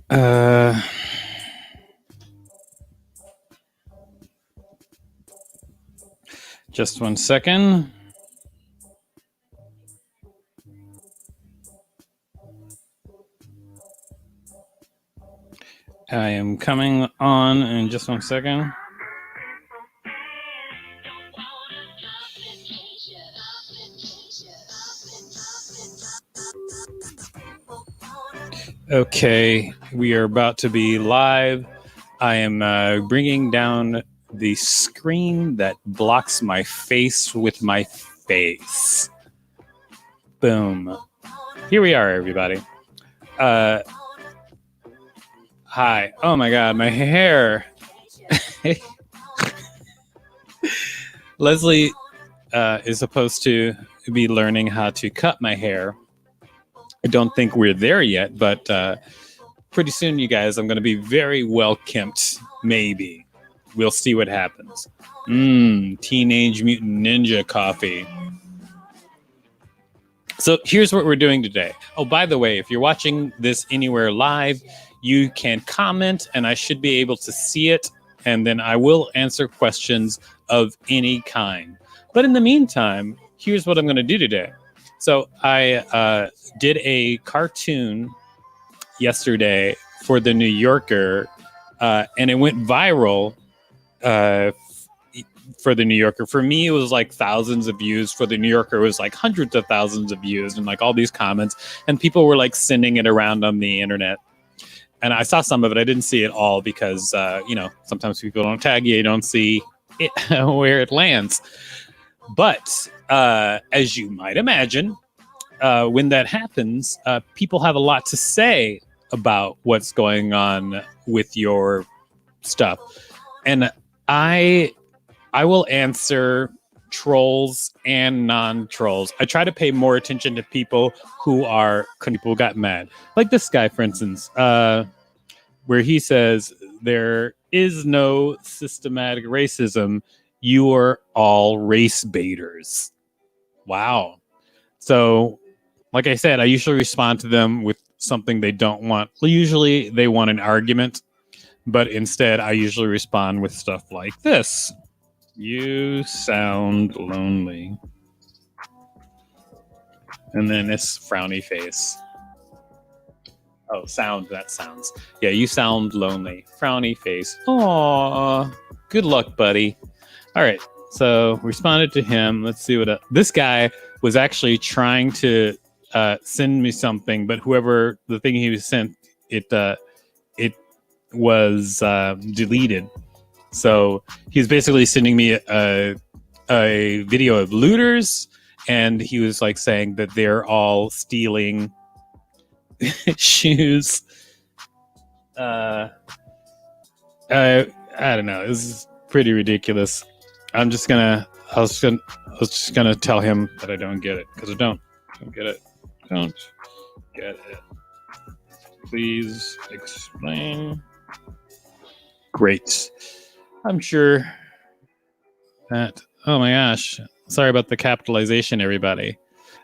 Uh, just one second. I am coming on in just one second. Okay, we are about to be live. I am bringing down the screen that blocks my face with my face. Boom. Here we are, everybody. Hi. Oh my God, my hair. Leslie is supposed to be learning how to cut my hair. I don't think we're there yet, but pretty soon, you guys, I'm going to be very well kempt. Maybe. We'll see what happens. Teenage Mutant Ninja coffee. So here's what we're doing today. Oh, by the way, if you're watching this anywhere live, you can comment and I should be able to see it. And then I will answer questions of any kind. But in the meantime, here's what I'm going to do today. So I did a cartoon yesterday for the New Yorker, and it went viral for the New Yorker. For me, it was like thousands of views. For the New Yorker, it was like hundreds of thousands of views and like all these comments. And people were like sending it around on the internet. And I saw some of it. I didn't see it all because, sometimes people don't tag you. You don't see it, where it lands. But as you might imagine, when that happens, people have a lot to say about what's going on with your stuff. And I will answer trolls and non-trolls. I try to pay more attention to people who got mad. Like this guy, for instance, where he says, there is no systematic racism. You are all race baiters. Wow. So, like I said, I usually respond to them with something they don't want. Usually they want an argument, but instead I usually respond with stuff like this. You sound lonely. And then this frowny face. Oh, that sounds. Yeah, you sound lonely. Frowny face. Aww. Good luck, buddy. All right. So responded to him. Let's see what this guy was actually trying to send me something, but whoever the thing he was sent, it was deleted. So he's basically sending me a video of looters, and he was like saying that they're all stealing shoes. I don't know. This is pretty ridiculous. I was just gonna tell him that I don't get it, because I don't get it. Don't get it. Please explain. Great. I'm sure that. Oh my gosh. Sorry about the capitalization, everybody.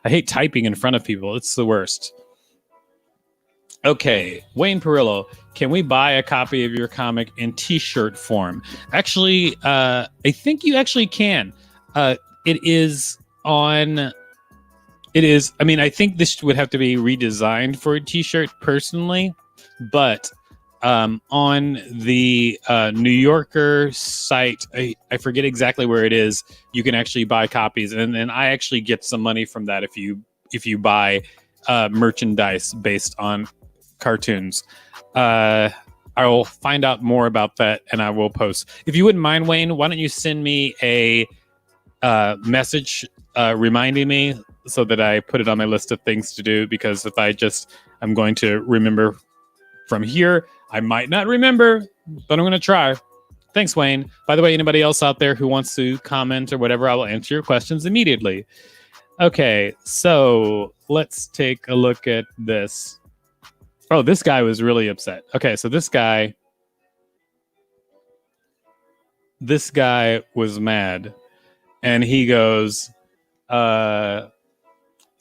I hate typing in front of people. It's the worst. Okay, Wayne Perillo, can we buy a copy of your comic in t-shirt form? Actually, I think you actually can. It is. I mean, I think this would have to be redesigned for a t-shirt personally, but on the New Yorker site, I forget exactly where it is. You can actually buy copies, and I actually get some money from that if you buy merchandise based on cartoons. I will find out more about that, and I will post. If you wouldn't mind, Wayne, why don't you send me a message reminding me so that I put it on my list of things to do, because if I'm going to remember from here, I might not remember, but I'm going to try. Thanks, Wayne. By the way, anybody else out there who wants to comment or whatever, I will answer your questions immediately. Okay, so let's take a look at this. Oh, this guy was really upset. Okay, so this guy this guy was mad, and he goes,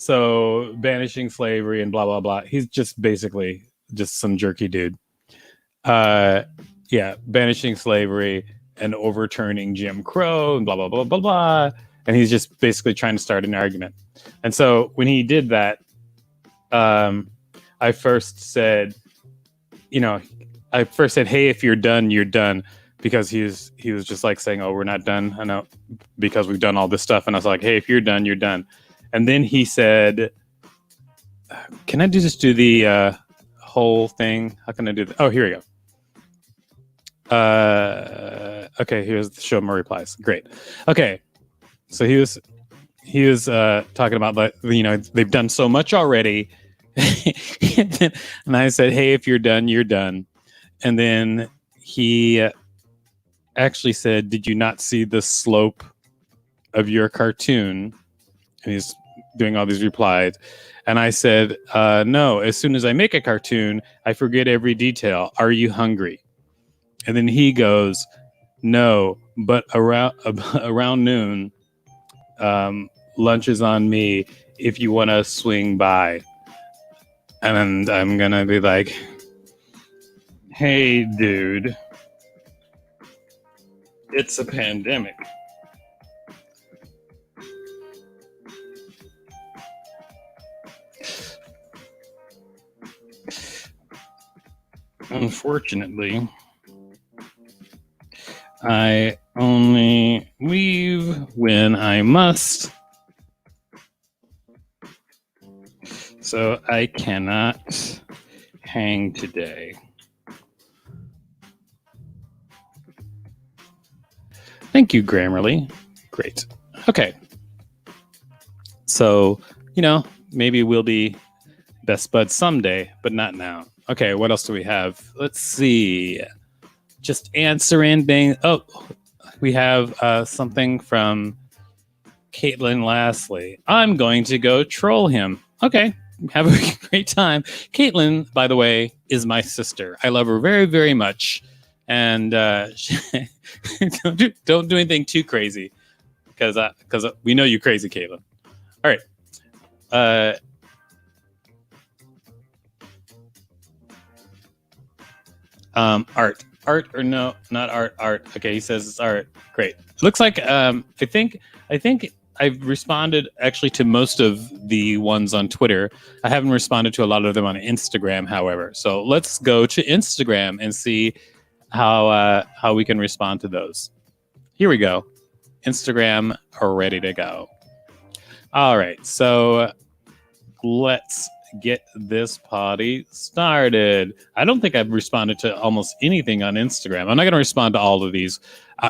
so banishing slavery and blah blah blah. He's just basically just some jerky dude. Yeah, banishing slavery and overturning Jim Crow and blah blah blah blah blah. And he's just basically trying to start an argument. And so when he did that, I first said, hey, if you're done, you're done. Because he was just like saying, oh, we're not done. I know, because we've done all this stuff. And I was like, hey, if you're done, you're done. And then he said, can I just do the whole thing? How can I do that? Oh, here we go. Okay, here's the show more replies. Great. Okay. So he was talking about, they've done so much already. And I said, hey, if you're done, you're done. And then he actually said, did you not see the slope of your cartoon? And he's doing all these replies. And I said, no, as soon as I make a cartoon, I forget every detail. Are you hungry? And then he goes, no, but around noon, lunch is on me if you want to swing by. And I'm going to be like, hey, dude, it's a pandemic. Unfortunately, I only leave when I must. So I cannot hang today. Thank you, Grammarly. Great. Okay. So, maybe we'll be best buds someday, but not now. Okay, what else do we have? Let's see. Just answering things. Oh, we have something from Caitlin Lastly. I'm going to go troll him. Okay, have a great time. Caitlin, by the way, is my sister. I love her very, very much. And don't do anything too crazy, because we know you crazy, Caitlin. All right. Art or no, not art. Okay, he says it's art. Great. Looks like I think I've responded actually to most of the ones on Twitter. I haven't responded to a lot of them on Instagram, however. So let's go to Instagram and see how we can respond to those. Here we go. Instagram are ready to go. All right, so let's get this party started. I don't think I've responded to almost anything on Instagram. I'm not going to respond to all of these.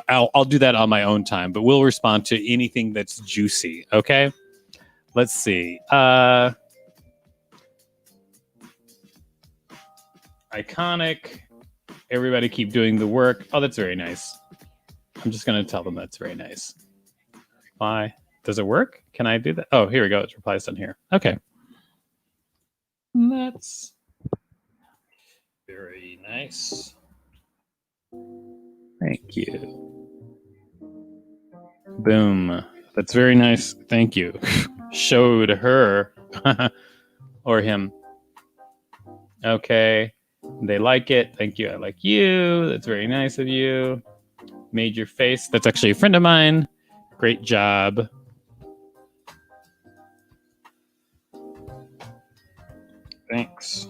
I'll do that on my own time, but we'll respond to anything that's juicy. Okay, let's see. Iconic. Everybody keep doing the work. Oh, that's very nice. I'm just going to tell them that's very nice. Why? Does it work? Can I do that? Oh, here we go. It replies down here. Okay. That's very nice. Thank you. Boom. That's very nice. Thank you. Showed her or him. Okay. They like it. Thank you. I like you. That's very nice of you. Made your face. That's actually a friend of mine. Great job. Thanks.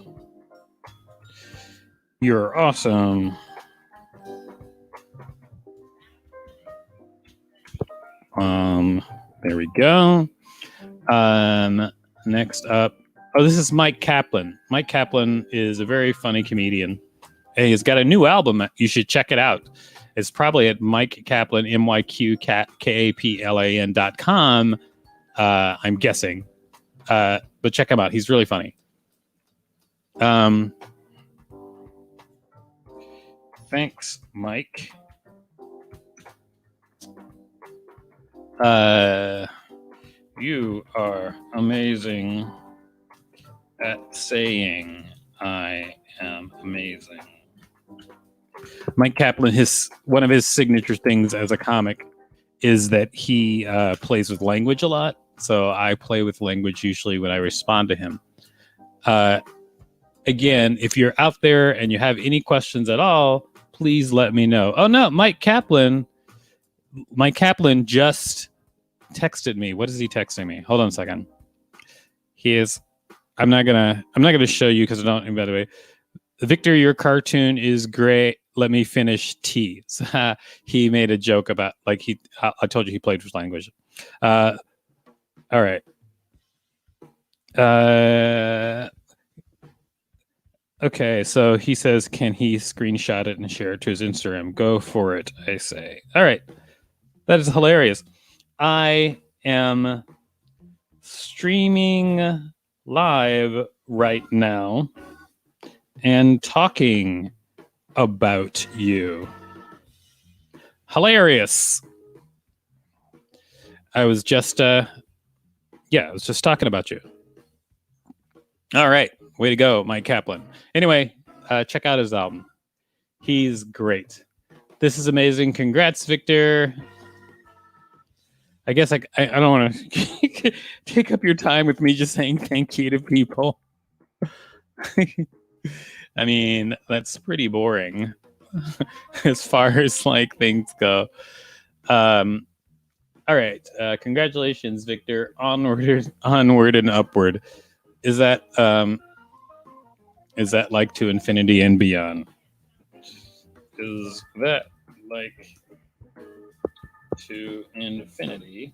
You're awesome. There we go. Next up. Oh, this is Mike Kaplan. Mike Kaplan is a very funny comedian. Hey, he's got a new album. You should check it out. It's probably at Mike Kaplan, MyQKaplan.com. I'm guessing. But check him out. He's really funny. Thanks, Mike. You are amazing at saying I am amazing. Mike Kaplan, one of his signature things as a comic is that he plays with language a lot. So I play with language usually when I respond to him. Again, if you're out there and you have any questions at all, please let me know. Oh no, Mike Kaplan just texted me. What is he texting me? Hold on a second. I'm not gonna show you because I don't. By the way, Victor, your cartoon is great. Let me finish tea. He made a joke about I told you he played with language. All right. Okay, so he says, can he screenshot it and share it to his Instagram? Go for it, I say. All right. That is hilarious. I am streaming live right now and talking about you. Hilarious. I was just talking about you. All right. Way to go, Mike Kaplan. Anyway, check out his album. He's great. This is amazing. Congrats, Victor. I guess I don't want to take up your time with me just saying thank you to people. I mean, that's pretty boring as far as things go. All right. Congratulations, Victor. Onward and upward. Is that like to infinity and beyond? Is that like to infinity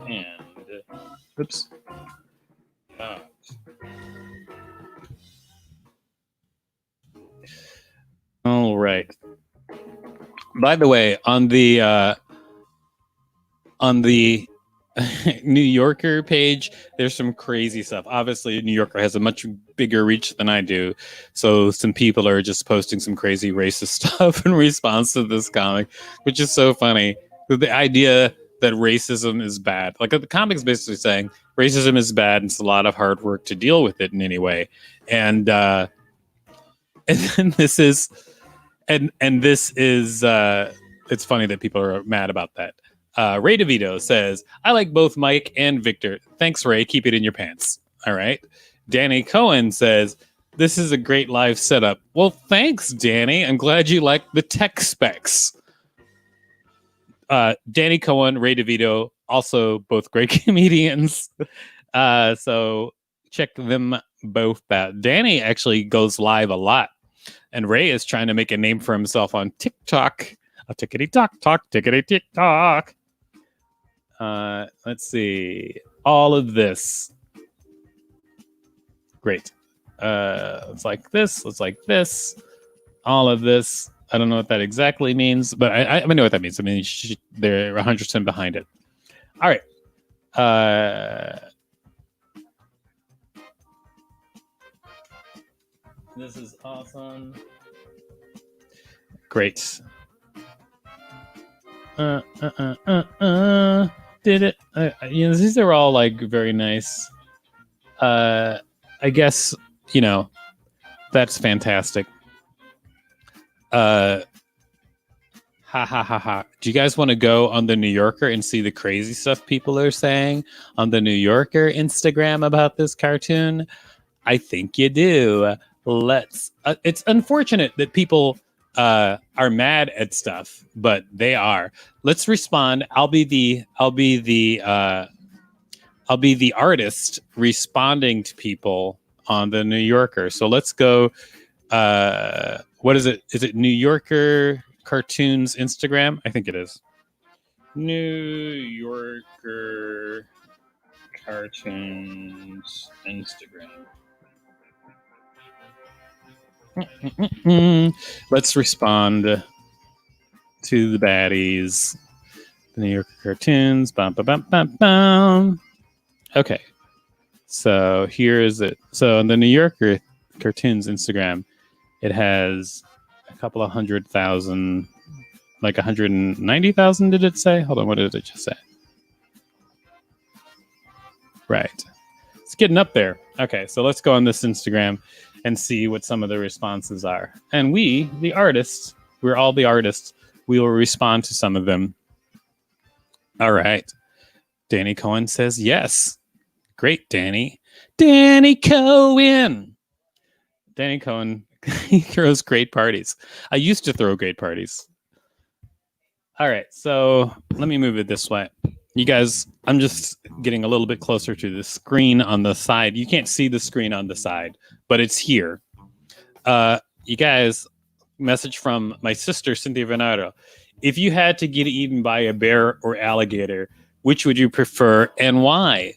and oops. All right. By the way, on the New Yorker page, there's some crazy stuff. Obviously, New Yorker has a much bigger reach than I do, so some people are just posting some crazy racist stuff in response to this comic, which is so funny. The idea that racism is bad, the comic's basically saying racism is bad, and it's a lot of hard work to deal with it in any way, and then this is, it's funny that people are mad about that. Ray DeVito says, I like both Mike and Victor. Thanks, Ray. Keep it in your pants. All right. Danny Cohen says, this is a great live setup. Well, thanks, Danny. I'm glad you like the tech specs. Danny Cohen, Ray DeVito, also both great comedians. So check them both out. Danny actually goes live a lot. And Ray is trying to make a name for himself on TikTok. Tickety-tock. Let's see. All of this. Great. It's like this. It's like this. All of this. I don't know what that exactly means, but I know what that means. I mean, they're 100% behind it. All right. This is awesome. Great. Did it? These are all very nice. I guess that's fantastic. Ha ha ha ha. Do you guys want to go on the New Yorker and see the crazy stuff people are saying on the New Yorker Instagram about this cartoon? I think you do. Let's. It's unfortunate that people are mad at stuff, but they are. Let's respond. I'll be the artist responding to people on the New Yorker. So let's go. What is it? Is it New Yorker Cartoons Instagram? I think it is. New Yorker Cartoons Instagram. Let's respond to the baddies. The New Yorker Cartoons. Bum, bum, bum, bum, bum. Okay. So here is it. So on the New Yorker Cartoons Instagram, it has a couple of 100,000, 190,000, did it say? Hold on, what did it just say? Right. It's getting up there. Okay, so let's go on this Instagram and see what some of the responses are. And we, the artists, We're all the artists. We will respond to some of them. All right. Danny Cohen says yes. Great, Danny. Danny Cohen. Danny Cohen, he throws great parties. I used to throw great parties. All right, so let me move it this way. You guys, I'm just getting a little bit closer to the screen on the side. You can't see the screen on the side, but it's here. You guys, message from my sister, Cynthia Venaro. If you had to get eaten by a bear or alligator, which would you prefer and why?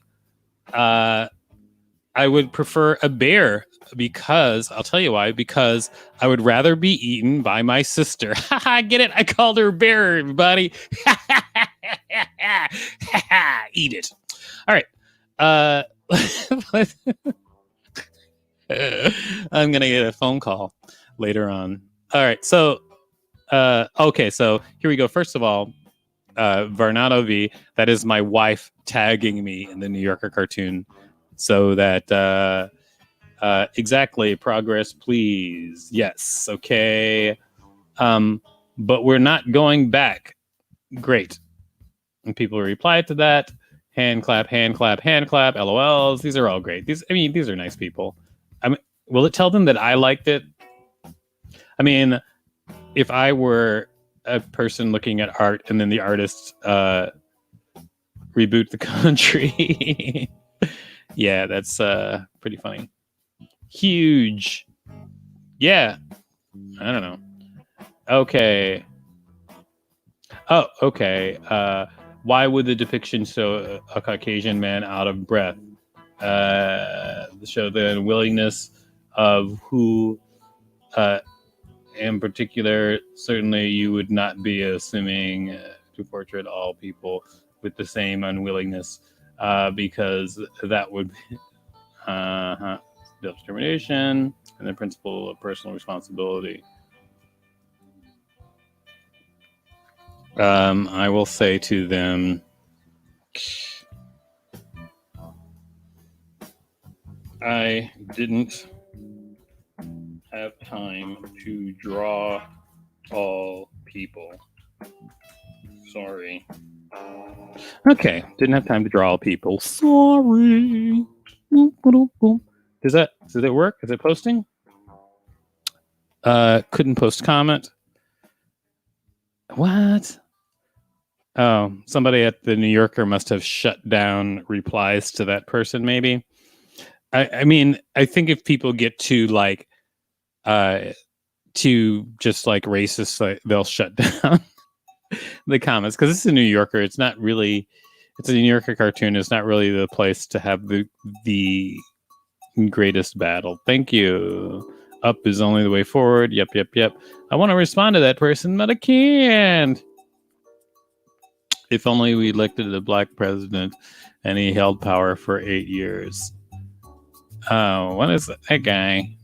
I would prefer a bear because I'll tell you why. Because I would rather be eaten by my sister. Get it? I called her bear, everybody. Eat it. All right. I'm gonna get a phone call later on. All right. So, okay. So here we go. First of all, Varnado V. That is my wife tagging me in the New Yorker cartoon. So that exactly progress, please. Yes. Okay. But we're not going back. Great. And people reply to that. Hand clap, hand clap, hand clap. LOLs. These are all great. These are nice people. I mean, will it tell them that I liked it? I mean, if I were a person looking at art and then the artists reboot the country. Yeah, that's pretty funny. Huge. Yeah. I don't know. Okay. Oh, okay. Why would the depiction show a Caucasian man out of breath? Show the unwillingness of who, in particular, certainly you would not be assuming to portray all people with the same unwillingness, because that would be self-determination and the principle of personal responsibility. I will say to them, I didn't have time to draw all people. Sorry. Okay, didn't have time to draw all people. Sorry. Does it work? Is it posting? Couldn't post comment. What? Oh, somebody at the New Yorker must have shut down replies to that person, maybe. I mean, I think if people get to like to just like racist, like, they'll shut down the comments because it's a New Yorker. It's not really. It's a New Yorker cartoon. It's not really the place to have the greatest battle. Thank you. Up is only the way forward. Yep. I want to respond to that person, but I can't. If only we elected a black president and he held power for 8 years. Oh, what is that guy?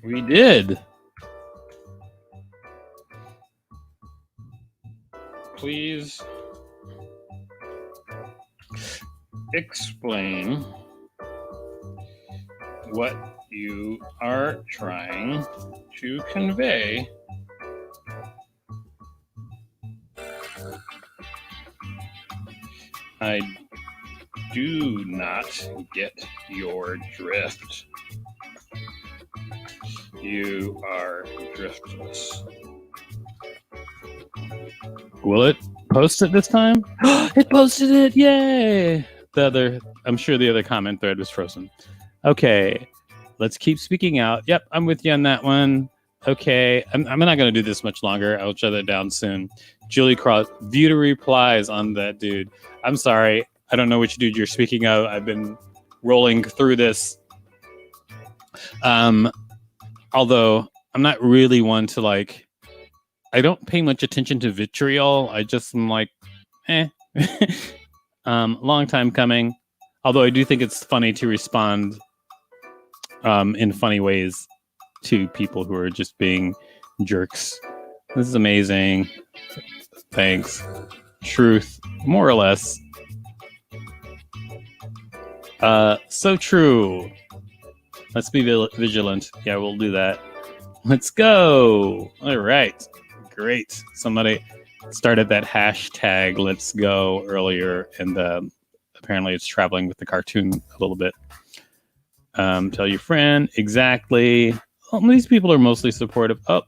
We did. Please explain what you are trying to convey. I do not get your drift. You are driftless. Will it post it this time? It posted it! Yay! I'm sure the other comment thread was frozen. Okay, let's keep speaking out. Yep, I'm with you on that one. Okay, I'm not going to do this much longer. I'll shut that down soon. Julie Cross, view to replies on that dude. I'm sorry. I don't know which dude you're speaking of. I've been rolling through this. Although I'm not really one to like, I don't pay much attention to vitriol. I just am like, long time coming. Although I do think it's funny to respond in funny ways to people who are just being jerks. This is amazing. Thanks. Truth, more or less. So true. Let's be vigilant. Yeah, we'll do that. Let's go. All right. Great. Somebody started that hashtag let's go earlier, and apparently it's traveling with the cartoon a little bit. Tell your friend. Exactly. These people are mostly supportive. Oh,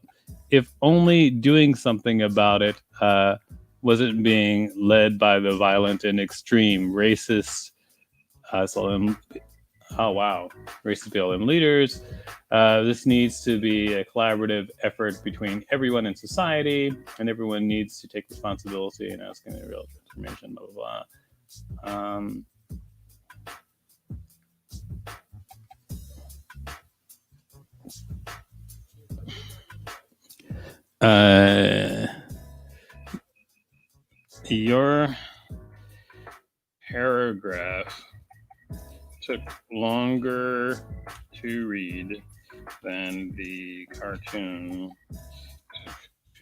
if only doing something about it wasn't being led by the violent and extreme racist oh wow, racist BLM leaders. This needs to be a collaborative effort between everyone in society, and everyone needs to take responsibility and asking the real information. Blah blah blah. Your paragraph took longer to read than the cartoon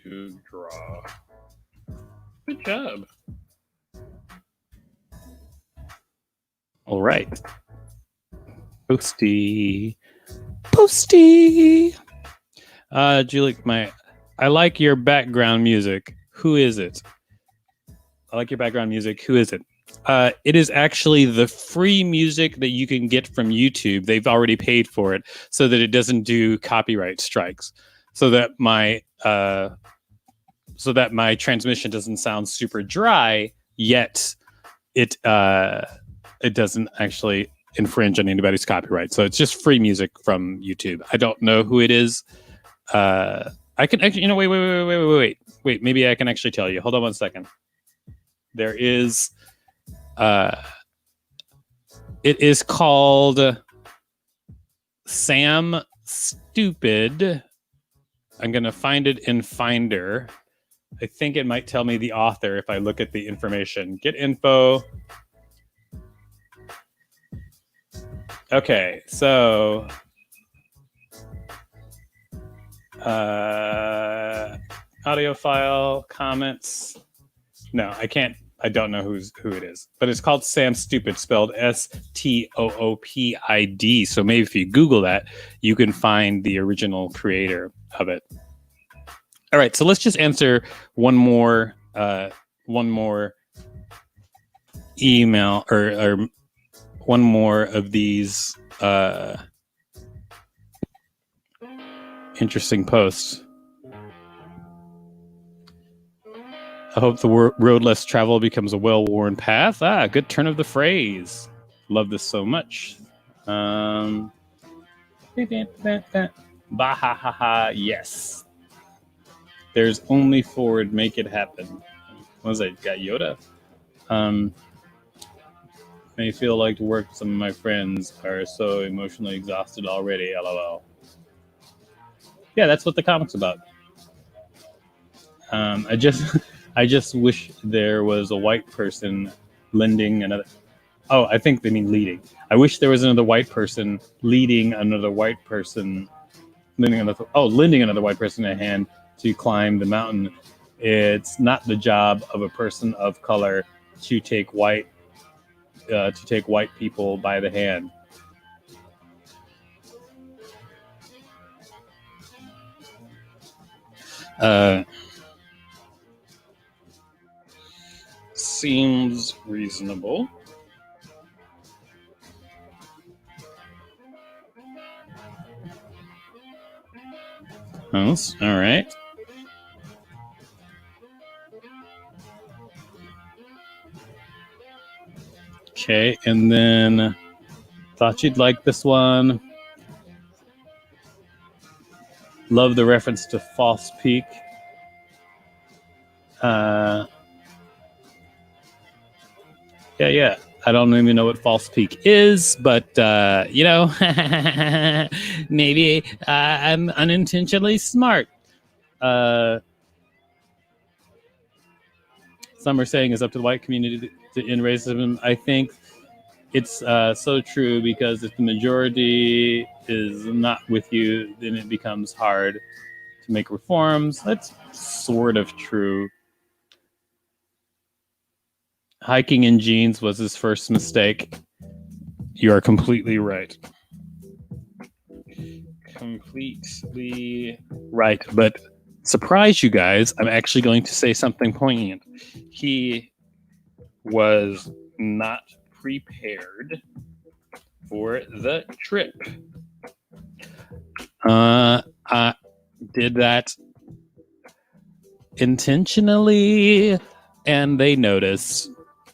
to draw. Good job. All right. Posty. Julie, I like your background music. Who is it? I like your background music. Who is it? It is actually the free music that you can get from YouTube. They've already paid for it so that it doesn't do copyright strikes. So that my transmission doesn't sound super dry, yet it doesn't actually infringe on anybody's copyright. So it's just free music from YouTube. I don't know who it is. I can actually, wait. Maybe I can actually tell you. Hold on 1 second. There is, it is called Sam Stupid. I'm going to find it in Finder. I think it might tell me the author if I look at the information. Get info. Okay, so audio file, comments. No, I can't. I don't know who it is, but it's called Sam Stupid, spelled Stoopid. So maybe if you Google that, you can find the original creator of it. All right, so let's just answer one more email or one more of these interesting posts. I hope the road less traveled becomes a well-worn path. Good turn of the phrase. Love this so much. Bahahaha, yes. There's only forward, make it happen. What was that? Got Yoda? May feel like to work. Some of my friends are so emotionally exhausted already. LOL. Yeah, that's what the comic's about. I just wish there was a white person lending another. Oh, I think they mean leading. I wish there was another white person leading another white person, lending another white person a hand to climb the mountain. It's not the job of a person of color to take white people by the hand. Seems reasonable. All right. Okay, and then thought you'd like this one. Love the reference to False Peak. Yeah. I don't even know what False Peak is, but maybe I'm unintentionally smart. Some are saying it's up to the white community to end racism. I think it's so true, because if the majority is not with you, then it becomes hard to make reforms. That's sort of true. Hiking in jeans was his first mistake. You are completely right. completely right. But surprise you guys, I'm actually going to say something poignant. He was not prepared for the trip. I did that intentionally, and they noticed,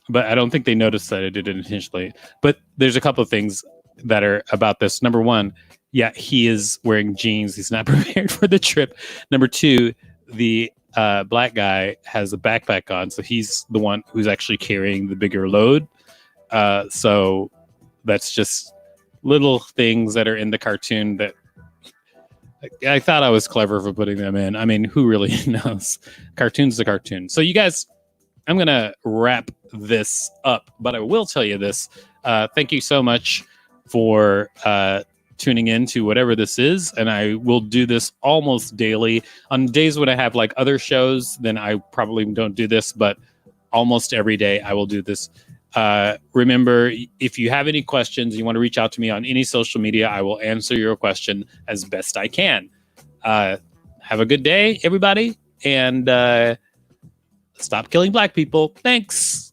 but I don't think they noticed that I did it intentionally. But there's a couple of things that are about this. Number one, yeah, he is wearing jeans. He's not prepared for the trip. Number two, the black guy has a backpack on, so he's the one who's actually carrying the bigger load. So that's just little things that are in the cartoon that I thought I was clever for putting them in. I mean, who really knows? Cartoon's a cartoon. So you guys, I'm going to wrap this up, but I will tell you this. Thank you so much for tuning in to whatever this is. And I will do this almost daily. On days when I have like other shows, then I probably don't do this, but almost every day I will do this. Remember, if you have any questions, you want to reach out to me on any social media, I will answer your question as best I can. Have a good day, everybody, and stop killing Black people. Thanks.